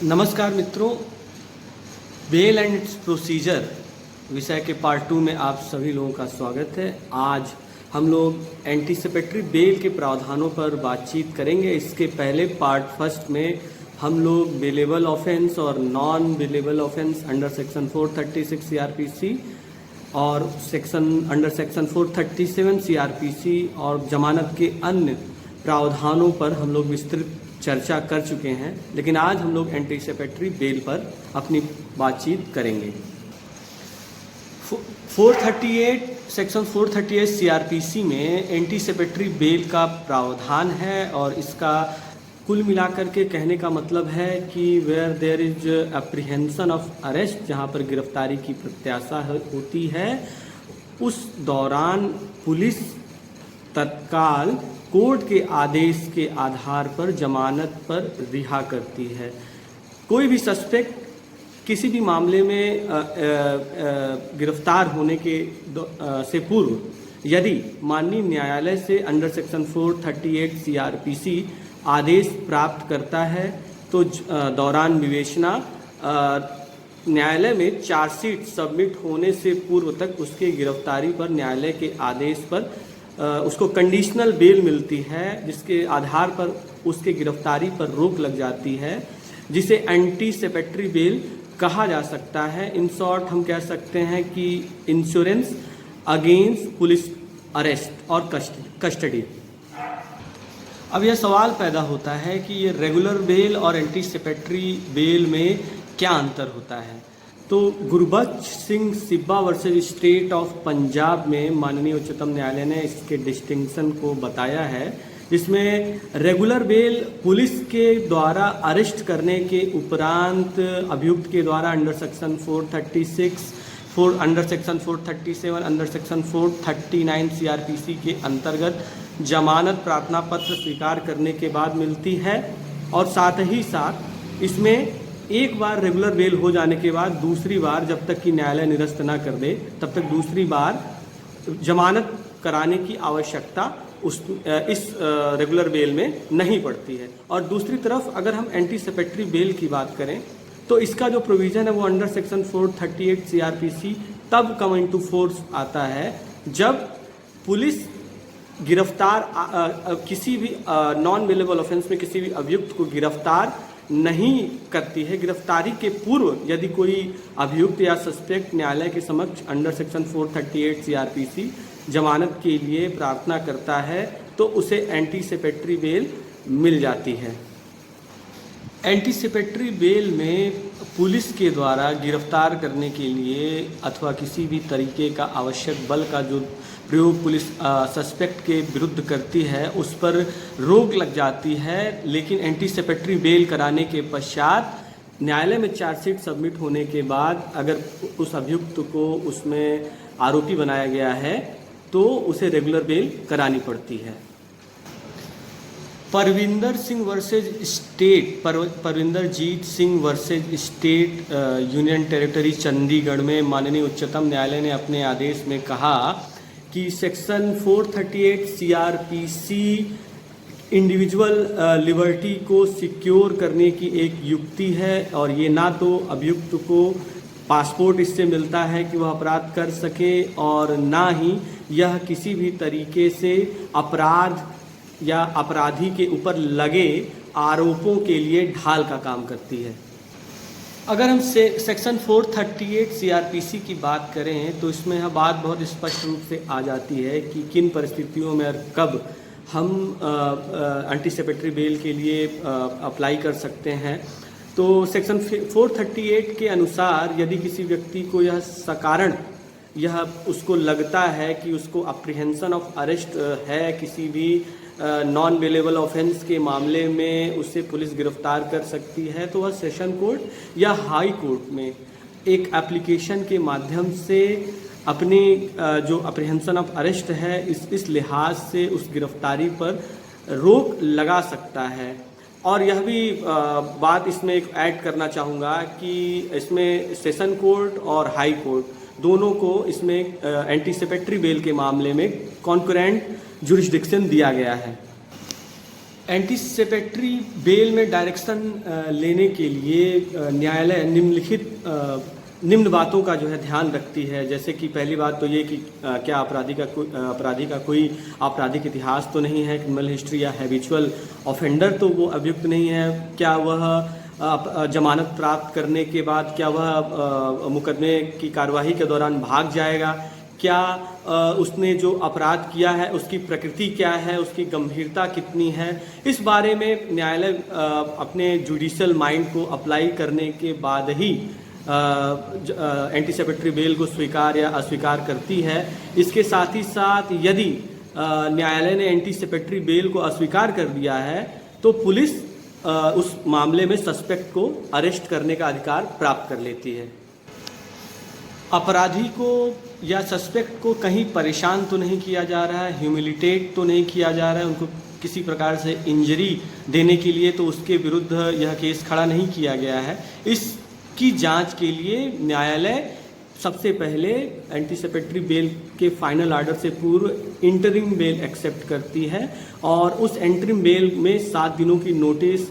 नमस्कार मित्रों, bell and it's procedure विषय के पार्ट 2 में आप सभी लोगों का स्वागत है। आज हम लोग एंटीसिपेटरी बेल के प्रावधानों पर बातचीत करेंगे। इसके पहले पार्ट फर्स्ट में हम लोग बेलेबल ऑफेंस और non bailable offence under section 436 CrPC और अंडर सेक्शन 437 सीआरपीसी और जमानत के अन्य प्रावधानों पर हम लोग विस्तृत चर्चा कर चुके हैं, लेकिन आज हम लोग एंटीसिपेटरी बेल पर अपनी बातचीत करेंगे। 438 सेक्शन 438 सीआरपीसी में एंटीसिपेटरी बेल का प्रावधान है और इसका कुल मिलाकर के कहने का मतलब है कि where there is apprehension of arrest, जहां पर गिरफ्तारी की प्रत्याशा होती है, उस दौरान पुलिस तत्काल कोर्ट के आदेश के आधार पर जमानत पर रिहा करती है। कोई भी सस्पेक्ट किसी भी मामले में गिरफ्तार होने के से पूर्व यदि माननीय न्यायालय से अंडर सेक्शन 438 सीआरपीसी आदेश प्राप्त करता है तो दौरान विवेचना न्यायालय में चार्जशीट सबमिट होने से पूर्व तक उसके गिरफ्तारी पर न्यायालय के आदेश पर उसको कंडीशनल बेल मिलती है, जिसके आधार पर उसके गिरफ्तारी पर रोक लग जाती है, जिसे एंटीसिपेटरी बेल कहा जा सकता है। इन शॉर्ट हम कह सकते हैं कि इंश्योरेंस अगेंस्ट पुलिस अरेस्ट और कस्टडी। अब यह सवाल पैदा होता है कि ये रेगुलर बेल और एंटीसिपेटरी बेल में क्या अंतर होता है। तो Gurbaksh Singh Sibba versus state of Punjab में माननीय उच्चतम न्यायालय ने इसके डिस्टिंक्शन को बताया है, जिसमें रेगुलर बेल पुलिस के द्वारा अरेस्ट करने के उपरांत अभियुक्त के द्वारा under section 436, under section 437, under section 439 CrPC के अंतर्गत जमानत प्रार्थना पत्र स्वीकार करने के बाद मिलती है। और साथ ही साथ इसमें एक बार रेगुलर बेल हो जाने के बाद दूसरी बार, जब तक कि न्यायालय निरस्त ना कर दे तब तक दूसरी बार जमानत कराने की आवश्यकता इस रेगुलर बेल में नहीं पड़ती है। और दूसरी तरफ अगर हम एंटीसिपेटरी बेल की बात करें तो इसका जो प्रोविज़न है वो अंडर सेक्शन 438 सीआरपीसी तब कम इनटू फोर्स आता है जब पुलिस गिरफ्तार किसी भी नॉन बेलेबल ऑफेंस में किसी भी अभियुक्त को गिरफ्तार नहीं करती है। गिरफ्तारी के पूर्व यदि कोई अभियुक्त या सस्पेक्ट न्यायालय के समक्ष अंडर सेक्शन 438 सीआरपीसी जमानत के लिए प्रार्थना करता है तो उसे एंटीसिपेटरी बेल मिल जाती है। एंटीसिपेटरी बेल में पुलिस के द्वारा गिरफ्तार करने के लिए अथवा किसी भी तरीके का आवश्यक बल का जो प्रयोग पुलिस सस्पेक्ट के विरुद्ध करती है उस पर रोक लग जाती है, लेकिन एंटीसिपेटरी बेल कराने के पश्चात न्यायालय में चार्जशीट सबमिट होने के बाद अगर उस अभियुक्त को उसमें आरोपी बनाया गया है तो उसे रेगुलर बेल करानी पड़ती है। Parvinder Singh versus state, Parvinderjit Singh versus state union territory Chandigarh में माननीय उच्चतम न्यायालय ने अपने आदेश में कहा कि सेक्शन 438 सीआरपीसी इंडिविजुअल लिबर्टी को सिक्योर करने की एक युक्ति है और ये ना तो अभियुक्त को पासपोर्ट इससे मिलता है कि वह अपराध कर सके और ना ही यह किसी भी तरीके से अपराध या अपराधी के ऊपर लगे आरोपों के लिए ढाल का काम करती है। अगर हम सेक्शन 438 सीआरपीसी की बात करें तो इसमें यह बात बहुत स्पष्ट रूप से आ जाती है कि किन परिस्थितियों में और कब हम एंटीसिपेटरी बेल के लिए अप्लाई कर सकते हैं। तो सेक्शन 438 के अनुसार यदि किसी व्यक्ति को यह सकारण यह उसको लगता है कि उसको अप्रीहेंशन ऑफ अरेस्ट है किसी भी नॉन बेलेबल ऑफेंस के मामले में, उससे पुलिस गिरफ्तार कर सकती है, तो वह सेशन कोर्ट या हाई कोर्ट में एक एप्लीकेशन के माध्यम से अपनी जो अप्रीहेंशन ऑफ अरेस्ट है इस लिहाज से उस गिरफ्तारी पर रोक लगा सकता है। और यह भी बात इसमें एक ऐड करना चाहूँगा कि इसमें सेशन कोर्ट और हाई कोर्ट दोनों को इसमें एंटीसिपेटरी बेल के मामले में कॉन्करेंट जुरिस्डिक्शन दिया गया है। एंटीसिपेटरी बेल में डायरेक्शन लेने के लिए न्यायालय निम्न बातों का जो है ध्यान रखती है। जैसे कि पहली बात तो ये कि क्या अपराधी का कोई आपराधिक इतिहास तो नहीं है, क्रिमिनल हिस्ट्री या हैबिचुअल ऑफेंडर तो वो अभियुक्त नहीं है, क्या वह जमानत प्राप्त करने के बाद क्या वह मुकदमे की कार्यवाही के दौरान भाग जाएगा, क्या उसने जो अपराध किया है उसकी प्रकृति क्या है, उसकी गंभीरता कितनी है। इस बारे में न्यायालय अपने जुडिशियल माइंड को अप्लाई करने के बाद ही एंटीसिपेटरी बेल को स्वीकार या अस्वीकार करती है। इसके साथ ही साथ यदि न्यायालय ने एंटीसिपेटरी बेल को अस्वीकार कर दिया है तो पुलिस उस मामले में सस्पेक्ट को अरेस्ट करने का अधिकार प्राप्त कर लेती है। अपराधी को या सस्पेक्ट को कहीं परेशान तो नहीं किया जा रहा है, ह्यूमिलिटेट तो नहीं किया जा रहा है, उनको किसी प्रकार से इंजरी देने के लिए तो उसके विरुद्ध यह केस खड़ा नहीं किया गया है। इसकी जांच के लिए न्यायालय सबसे पहले एंटीसिपेटरी बेल के फाइनल ऑर्डर से पूर्व इंटरिम बेल एक्सेप्ट करती है और उस इंटरिम बेल में 7 दिनों की नोटिस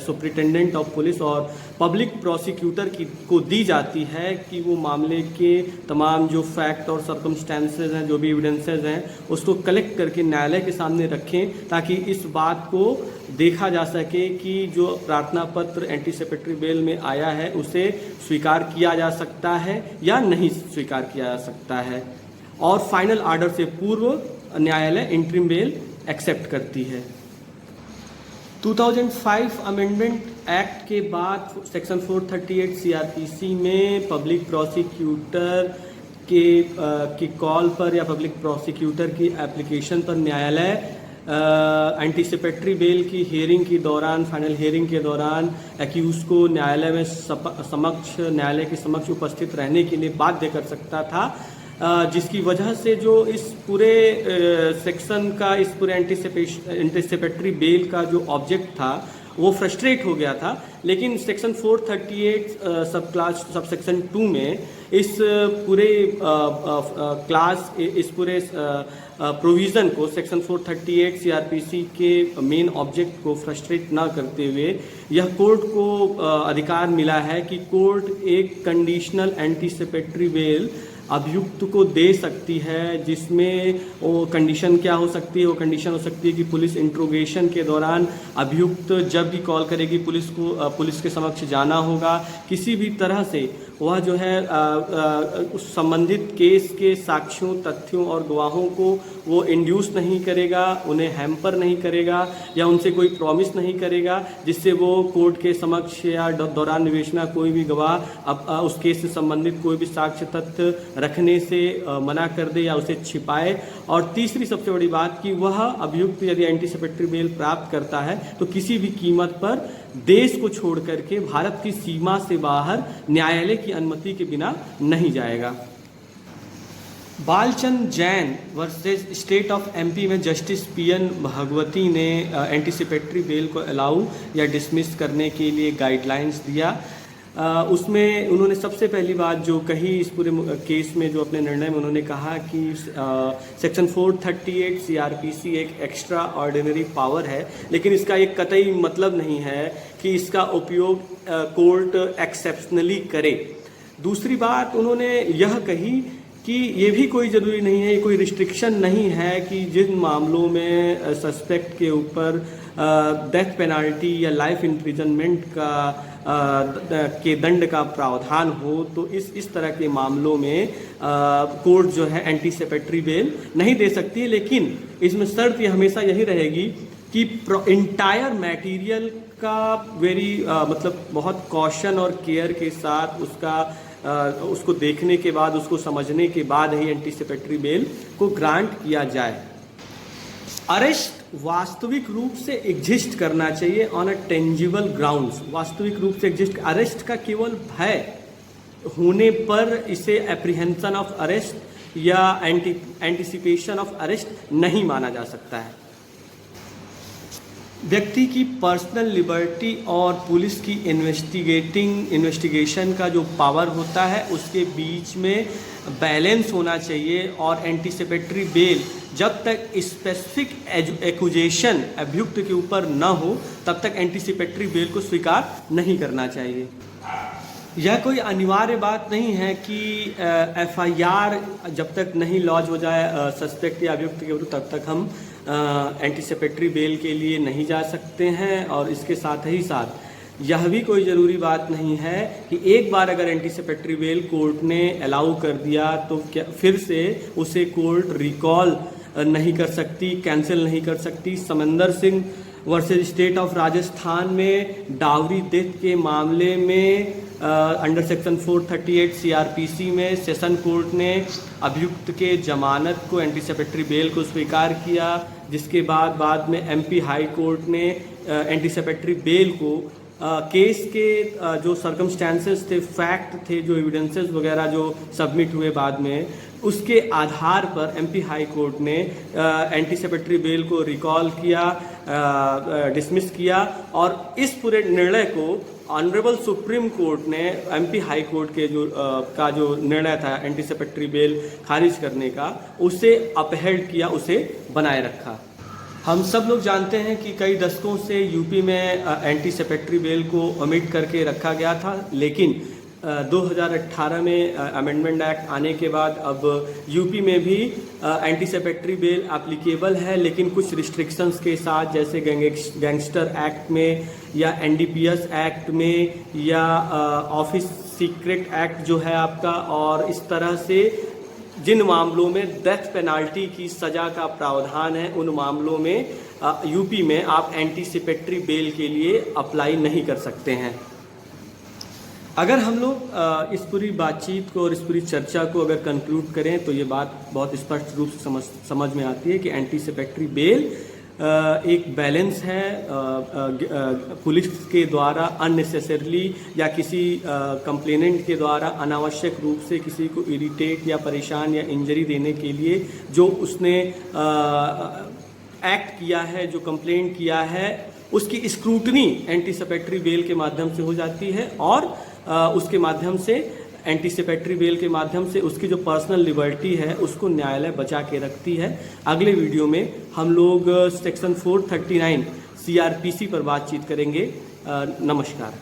सुपरिटेंडेंट ऑफ पुलिस और पब्लिक प्रोसिक्यूटर को दी जाती है कि वो मामले के तमाम जो फैक्ट और सर्कमस्टेंसेस हैं, जो भी एविडेंसेस हैं, उसको कलेक्ट करके न्यायालय के सामने रखें ताकि इस बात को देखा जा सके कि जो प्रार्थना पत्र एंटीसिपेटरी बेल में आया है उसे स्वीकार किया जा सकता है या नहीं स्वीकार किया जा सकता है। और फाइनल ऑर्डर से पूर्व न्यायालय इंटरिम बेल एक्सेप्ट करती है। 2005 अमेंडमेंट एक्ट के बाद सेक्शन 438 सीआरपीसी में पब्लिक प्रोसिक्यूटर के कॉल पर या पब्लिक प्रोसिक्यूटर की एप्लीकेशन पर न्यायालय एंटीसिपेटरी बेल की हियरिंग के दौरान, फाइनल हियरिंग के दौरान एक्यूज को न्यायालय में न्यायालय के समक्ष उपस्थित रहने के लिए बाध्य कर सकता था, जिसकी वजह से जो इस पूरे सेक्शन का, इस पूरे एंटीसिपेटरी बेल का जो ऑब्जेक्ट था वो फ्रस्ट्रेट हो गया था। लेकिन सेक्शन 438 सब सेक्शन 2 में इस पूरे इस पूरे प्रोविज़न को, सेक्शन 438 सीआरपीसी के मेन ऑब्जेक्ट को फ्रस्ट्रेट ना करते हुए यह कोर्ट को अधिकार मिला है कि कोर्ट एक कंडीशनल एंटीसिपेटरी बेल अभियुक्त को दे सकती है, जिसमें वो कंडीशन क्या हो सकती है, वो कंडीशन हो सकती है कि पुलिस इंट्रोगेशन के दौरान अभियुक्त जब भी कॉल करेगी पुलिस के समक्ष जाना होगा। किसी भी तरह से वह जो है उस संबंधित केस के साक्ष्यों, तथ्यों और गवाहों को वो इंड्यूस नहीं करेगा, उन्हें हैम्पर नहीं करेगा या उनसे कोई प्रॉमिस नहीं करेगा जिससे वो कोर्ट के समक्ष या दौरान निवेशना कोई भी गवाह उस केस से संबंधित कोई भी साक्ष्य तथ्य रखने से मना कर दे या उसे छिपाए। और तीसरी सबसे बड़ी बात कि वह अभियुक्त यदि एंटीसिपेटरी बेल प्राप्त करता है तो किसी भी कीमत पर देश को छोड़ करके भारत की सीमा से बाहर न्यायालय की अनुमति के बिना नहीं जाएगा। Balchand Jain versus state of MP में जस्टिस पीएन भगवती ने एंटीसिपेटरी बेल को अलाउ या डिसमिस करने के लिए गाइडलाइंस दिया। उसमें उन्होंने सबसे पहली बात जो कही इस पूरे केस में, जो अपने निर्णय में उन्होंने कहा कि सेक्शन 438 सीआरपीसी एक एक्स्ट्रा ऑर्डिनरी पावर है, लेकिन इसका एक कतई मतलब नहीं है कि इसका उपयोग कोर्ट एक्सेप्शनली करे। दूसरी बात उन्होंने यह कही कि ये भी कोई ज़रूरी नहीं है, कोई रिस्ट्रिक्शन नहीं है कि जिन मामलों में सस्पेक्ट के ऊपर डेथ पेनाल्टी या लाइफ इम्प्रिजनमेंट के दंड का प्रावधान हो तो इस तरह के मामलों में कोर्ट जो है एंटीसिपेटरी बेल नहीं दे सकती है। लेकिन इसमें शर्त ये हमेशा यही रहेगी कि इंटायर मटेरियल का मतलब बहुत कॉशन और केयर के साथ उसको देखने के बाद, उसको समझने के बाद ही एंटीसिपेटरी बेल को ग्रांट किया जाए। अरेस्ट वास्तविक रूप से एग्जिस्ट करना चाहिए ऑन अ टेंजिबल ग्राउंड्स। वास्तविक रूप से एग्जिस्ट, अरेस्ट का केवल भय होने पर इसे एप्रीहेंशन ऑफ अरेस्ट या एंटीसिपेशन ऑफ अरेस्ट नहीं माना जा सकता है। व्यक्ति की पर्सनल लिबर्टी और पुलिस की इन्वेस्टिगेशन का जो पावर होता है उसके बीच में बैलेंस होना चाहिए। और एंटीसिपेटरी बेल जब तक स्पेसिफिक एक्यूजेशन अभियुक्त के ऊपर न हो तब तक एंटीसिपेटरी बेल को स्वीकार नहीं करना चाहिए। यह कोई अनिवार्य बात नहीं है कि एफआईआर जब तक नहीं लॉन्च हो जाए सस्पेक्ट या अभियुक्त के विरुद्ध तब तक हम एंटीसिपेटरी बेल के लिए नहीं जा सकते हैं। और इसके साथ ही साथ यह भी कोई ज़रूरी बात नहीं है कि एक बार अगर एंटीसिपेटरी बेल कोर्ट ने अलाउ कर दिया तो क्या फिर से उसे कोर्ट रिकॉल नहीं कर सकती, कैंसिल नहीं कर सकती। समंदर Singh versus state of Rajasthan में डावरी डेथ के मामले में अंडर सेक्शन 438 सीआरपीसी में सेशन कोर्ट ने अभियुक्त के जमानत को एंटीसिपेटरी बेल को स्वीकार किया, जिसके बाद में एमपी हाई कोर्ट ने एंटीसिपेटरी बेल को केस के जो सर्कमस्टेंसेस थे, फैक्ट थे, जो एविडेंसेस वगैरह जो सबमिट हुए बाद में, उसके आधार पर एमपी हाई कोर्ट ने एंटीसिपेटरी बेल को रिकॉल किया, डिसमिस किया। और इस पूरे निर्णय को ऑनरेबल सुप्रीम कोर्ट ने एमपी हाई कोर्ट के जो निर्णय था एंटीसिपेटरी बेल खारिज करने का, उसे अपहेल्ड किया, उसे बनाए रखा। हम सब लोग जानते हैं कि कई दशकों से यूपी में एंटीसिपेटरी बेल को ओमिट करके रखा गया था, लेकिन 2018 में अमेंडमेंट एक्ट आने के बाद अब यूपी में भी एंटीसिपेटरी बेल एप्लीकेबल है, लेकिन कुछ रिस्ट्रिक्शंस के साथ, जैसे गैंगस्टर एक्ट में या एनडीपीएस एक्ट में या ऑफिस सीक्रेट एक्ट जो है आपका, और इस तरह से जिन मामलों में डेथ पेनाल्टी की सज़ा का प्रावधान है उन मामलों में यूपी में आप एंटीसिपेटरी बेल के लिए अप्लाई नहीं कर सकते हैं। अगर हम लोग इस पूरी बातचीत को और इस पूरी चर्चा को अगर कंक्लूड करें तो ये बात बहुत स्पष्ट रूप से समझ में आती है कि एंटीसिपेटरी बेल एक बैलेंस है। पुलिस के द्वारा अननेसेसरली या किसी कंप्लेनेंट के द्वारा अनावश्यक रूप से किसी को इरिटेट या परेशान या इंजरी देने के लिए जो उसने एक्ट किया है, जो कंप्लेंट किया है, उसकी स्क्रूटनी एंटीसिपेटरी बेल के माध्यम से हो जाती है। और उसके माध्यम से एंटीसिपेटरी बेल के माध्यम से उसकी जो पर्सनल लिबर्टी है उसको न्यायालय बचा के रखती है। अगले वीडियो में हम लोग सेक्शन 439 सीआरपीसी पर बातचीत करेंगे। नमस्कार।